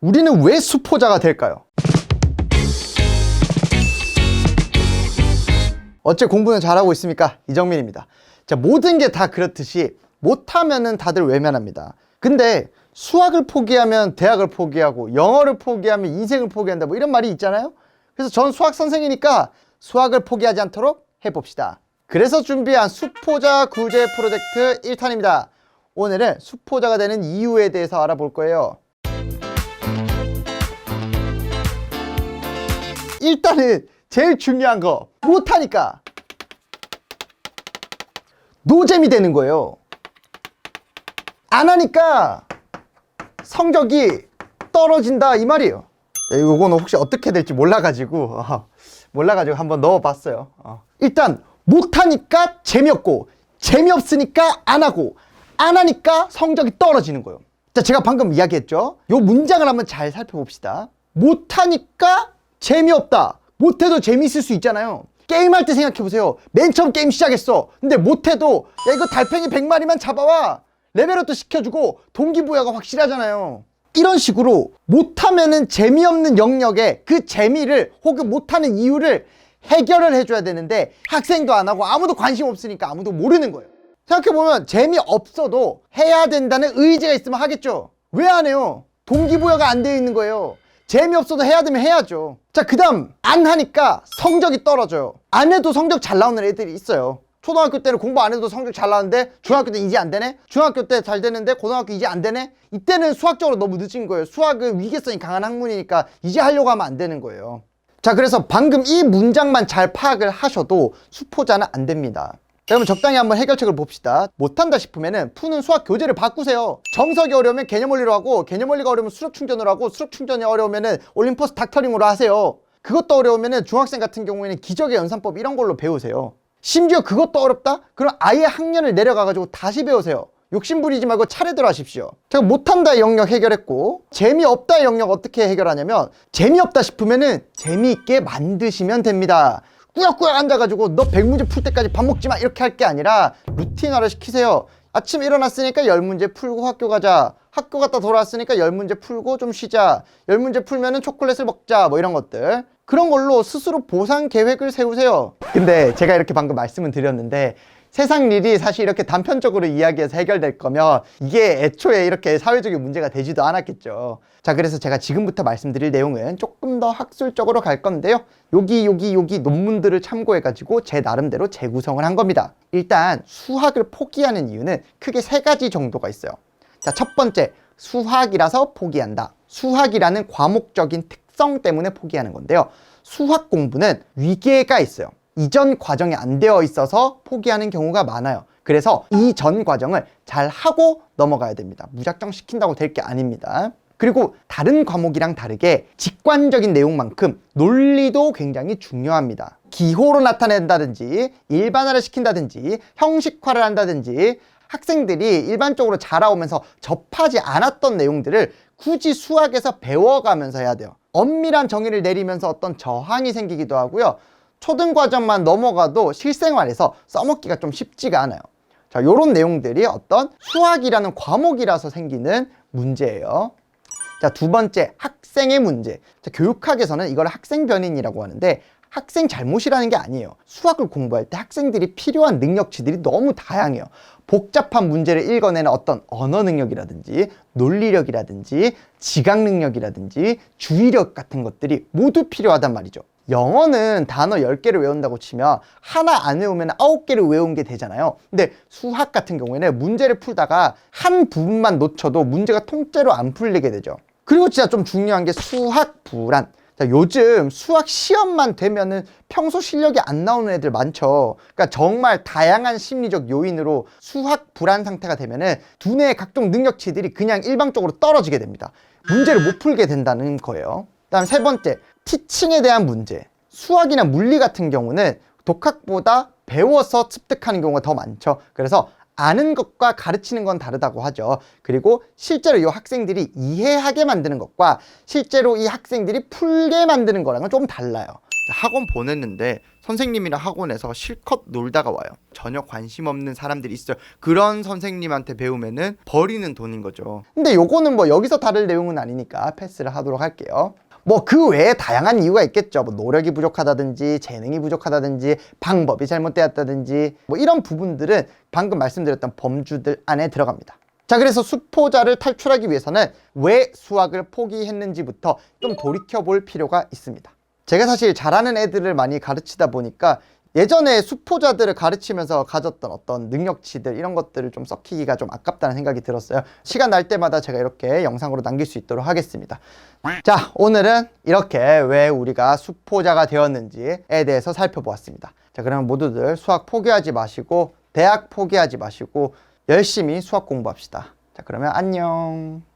우리는 왜 수포자가 될까요? 어째 공부는 잘하고 있습니까? 이정민입니다. 자, 모든 게 다 그렇듯이 못하면은 다들 외면합니다. 근데 수학을 포기하면 대학을 포기하고 영어를 포기하면 인생을 포기한다, 뭐 이런 말이 있잖아요. 그래서 전 수학 선생이니까 수학을 포기하지 않도록 해봅시다. 그래서 준비한 수포자 구제 프로젝트 1탄입니다. 오늘은 수포자가 되는 이유에 대해서 알아볼 거예요. 일단은 제일 중요한 거, 못하니까 노잼이 되는 거예요. 안 하니까 성적이 떨어진다, 이 말이에요. 이거는 혹시 어떻게 될지 몰라가지고 한번 넣어봤어요. 일단 못하니까 재미없고, 재미없으니까 안 하고, 안 하니까 성적이 떨어지는 거예요. 자, 제가 방금 이야기했죠. 요 문장을 한번 잘 살펴봅시다. 못하니까 재미없다. 못해도 재미있을 수 있잖아요. 게임할 때 생각해보세요. 맨 처음 게임 시작했어. 근데 못해도 야, 이거 달팽이 100마리만 잡아와, 레벨업도 시켜주고 동기부여가 확실하잖아요. 이런 식으로 못하면은 재미없는 영역에 그 재미를 혹은 못하는 이유를 해결을 해줘야 되는데, 학생도 안 하고 아무도 관심 없으니까 아무도 모르는 거예요. 생각해보면 재미없어도 해야 된다는 의지가 있으면 하겠죠. 왜 안 해요? 동기부여가 안 되어 있는 거예요. 재미없어도 해야 되면 해야죠. 자, 그 다음 안 하니까 성적이 떨어져요. 안 해도 성적 잘 나오는 애들이 있어요. 초등학교 때는 공부 안 해도 성적 잘 나왔는데 중학교 때 이제 안 되네? 중학교 때 잘 되는데 고등학교 이제 안 되네? 이때는 수학적으로 너무 늦은 거예요. 수학은 위계성이 강한 학문이니까 이제 하려고 하면 안 되는 거예요. 자, 그래서 방금 이 문장만 잘 파악을 하셔도 수포자는 안 됩니다. 여러분, 적당히 한번 해결책을 봅시다. 못한다 싶으면은 푸는 수학 교재를 바꾸세요. 정석이 어려우면 개념 원리로 하고, 개념 원리가 어려우면 수력 충전으로 하고, 수력 충전이 어려우면은 올림퍼스 닥터링으로 하세요. 그것도 어려우면은 중학생 같은 경우에는 기적의 연산법 이런 걸로 배우세요. 심지어 그것도 어렵다? 그럼 아예 학년을 내려가가지고 다시 배우세요. 욕심 부리지 말고 차례대로 하십시오. 제가 못한다 영역 해결했고, 재미없다 영역 어떻게 해결하냐면, 재미없다 싶으면은 재미있게 만드시면 됩니다. 꾸역꾸역 앉아가지고 너 100문제 풀 때까지 밥 먹지 마 이렇게 할 게 아니라 루틴화를 시키세요. 아침 일어났으니까 10문제 풀고 학교 가자. 학교 갔다 돌아왔으니까 10문제 풀고 좀 쉬자. 10문제 풀면은 초콜릿을 먹자, 뭐 이런 것들. 그런 걸로 스스로 보상 계획을 세우세요. 근데 제가 이렇게 방금 말씀을 드렸는데, 세상 일이 사실 이렇게 단편적으로 이야기해서 해결될 거면 이게 애초에 이렇게 사회적인 문제가 되지도 않았겠죠. 자, 그래서 제가 지금부터 말씀드릴 내용은 조금 더 학술적으로 갈 건데요. 여기 논문들을 참고해가지고 제 나름대로 재구성을 한 겁니다. 일단 수학을 포기하는 이유는 크게 3가지 정도가 있어요. 자, 첫 번째, 수학이라서 포기한다. 수학이라는 과목적인 특성 때문에 포기하는 건데요. 수학 공부는 위계가 있어요. 이전 과정이 안 되어 있어서 포기하는 경우가 많아요. 그래서 이전 과정을 잘 하고 넘어가야 됩니다. 무작정 시킨다고 될 게 아닙니다. 그리고 다른 과목이랑 다르게 직관적인 내용만큼 논리도 굉장히 중요합니다. 기호로 나타낸다든지 일반화를 시킨다든지 형식화를 한다든지 학생들이 일반적으로 자라오면서 접하지 않았던 내용들을 굳이 수학에서 배워가면서 해야 돼요. 엄밀한 정의를 내리면서 어떤 저항이 생기기도 하고요. 초등 과정만 넘어가도 실생활에서 써먹기가 좀 쉽지가 않아요. 자, 요런 내용들이 어떤 수학이라는 과목이라서 생기는 문제예요. 자, 두 번째, 학생의 문제. 자, 교육학에서는 이걸 학생 변인이라고 하는데, 학생 잘못이라는 게 아니에요. 수학을 공부할 때 학생들이 필요한 능력치들이 너무 다양해요. 복잡한 문제를 읽어내는 어떤 언어 능력이라든지 논리력이라든지 지각 능력이라든지 주의력 같은 것들이 모두 필요하단 말이죠. 영어는 단어 10개를 외운다고 치면 하나 안 외우면 9개를 외운 게 되잖아요. 근데 수학 같은 경우에는 문제를 풀다가 한 부분만 놓쳐도 문제가 통째로 안 풀리게 되죠. 그리고 진짜 좀 중요한 게 수학 불안. 자, 요즘 수학 시험만 되면은 평소 실력이 안 나오는 애들 많죠. 그러니까 정말 다양한 심리적 요인으로 수학 불안 상태가 되면은 두뇌의 각종 능력치들이 그냥 일방적으로 떨어지게 됩니다. 문제를 못 풀게 된다는 거예요. 그다음 세 번째, 티칭에 대한 문제. 수학이나 물리 같은 경우는 독학보다 배워서 습득하는 경우가 더 많죠. 그래서 아는 것과 가르치는 건 다르다고 하죠. 그리고 실제로 이 학생들이 이해하게 만드는 것과 실제로 이 학생들이 풀게 만드는 거랑은 좀 달라요. 학원 보냈는데 선생님이랑 학원에서 실컷 놀다가 와요. 전혀 관심 없는 사람들이 있어요. 그런 선생님한테 배우면은 버리는 돈인 거죠. 근데 요거는 뭐 여기서 다룰 내용은 아니니까 패스를 하도록 할게요. 뭐 그 외에 다양한 이유가 있겠죠. 뭐 노력이 부족하다든지 재능이 부족하다든지 방법이 잘못되었다든지 뭐 이런 부분들은 방금 말씀드렸던 범주들 안에 들어갑니다. 자, 그래서 수포자를 탈출하기 위해서는 왜 수학을 포기했는지부터 좀 돌이켜볼 필요가 있습니다. 제가 사실 잘하는 애들을 많이 가르치다 보니까 예전에 수포자들을 가르치면서 가졌던 어떤 능력치들 이런 것들을 좀 썩히기가 좀 아깝다는 생각이 들었어요. 시간 날 때마다 제가 이렇게 영상으로 남길 수 있도록 하겠습니다. 자, 오늘은 이렇게 왜 우리가 수포자가 되었는지에 대해서 살펴보았습니다. 자, 그러면 모두들 수학 포기하지 마시고 대학 포기하지 마시고 열심히 수학 공부합시다. 자, 그러면 안녕.